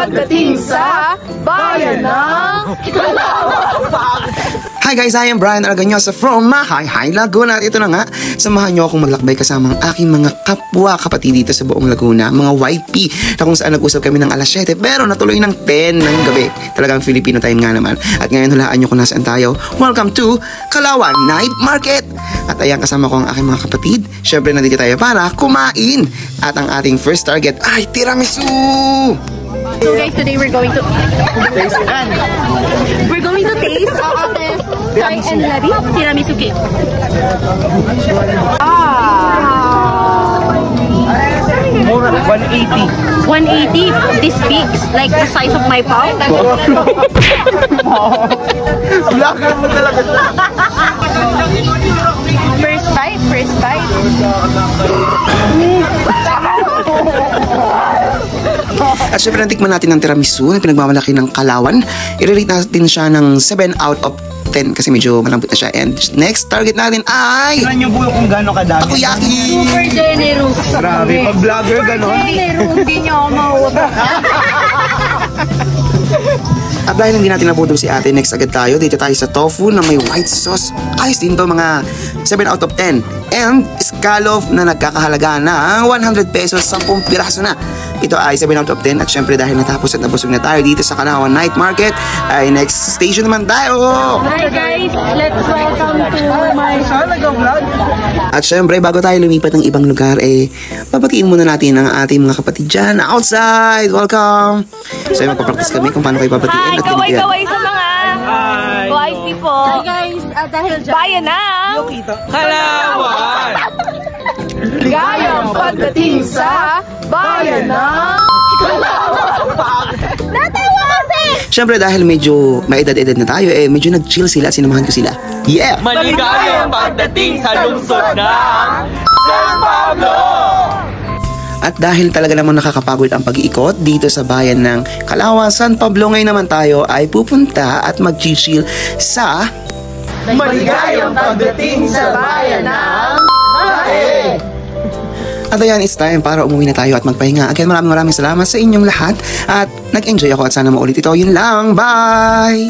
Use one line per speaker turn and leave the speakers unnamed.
pagdating sa bayan ng Calauan.
Hi guys, I am Brian Arganyosa from Mahay Laguna. At ito na nga, samahan nyo akong maglakbay kasama ang aking mga kapwa kapatid dito sa buong Laguna, mga YP, na kung saan nag-usap kami ng alas 7 pero natuloy ng 10 ng gabi. Talagang Filipino time nga naman. At ngayon hulaan nyo kung nasaan tayo. Welcome to Calauan Night Market. At ayan, kasama ko ang aking mga kapatid. Syempre nandito tayo para kumain. At ang ating first target ay tiramisu!
So guys, today we're going to taste Thai and Labi tiramisu cake.
Mura, 180.
180. This big, like the size of my palm.
Vlogger mo talaga.
First bite.
At syempre natikman natin ang tiramisu na pinagmamalaki ng Calauan. I-rate natin siya ng 7 out of 10 kasi medyo malambot na siya. And next target natin ay...
Tignan nyo po kung gano'ng kadami.
Takoyaki!
Super generous.
Grabe, pag vlogger gano'n.
Generous. Hindi niyo ako mauutang.
At dahil hindi natin naputol si ate, next agad tayo. Dito tayo sa tofu na may white sauce. Ayos din to, mga 7 out of 10. And scallop na nagkakahalaga ng 100 pesos, 10 piraso na. Ito ay 7 out of 10. At syempre dahil natapos at nabusog na tayo dito sa Calauan Night Market, ay next station naman tayo.
Hi guys, let's welcome to my
vlog.
At syempre bago tayo lumipat ng ibang lugar, papatiin muna natin ang ating mga kapatid dyan outside. Welcome! So magpapractice kami kung paano kayo papatiin.
Hi, kaway-kaway sa mga wise people.
Hi guys, dahil dyan,
Bayan ng
Calauan!
Gayang pagdating sa bayan ng Calauan. Natawa kasi!
Syempre dahil medyo may edad-edad na tayo, medyo nag-chill sila, sinamahan ko sila. Yeah!
Maligayang pagdating sa lungsod ng San Pablo!
At dahil talaga namang nakakapagod ang pag-iikot dito sa bayan ng Calauan, San Pablo, ngayon naman tayo ay pupunta at mag-chill sa...
Maligayang pagdating sa bayan ng Mahe!
At ayan, it's time para umuwi na tayo at magpahinga. Again, maraming salamat sa inyong lahat at nag-enjoy ako at sana maulit ito. Yun lang, bye!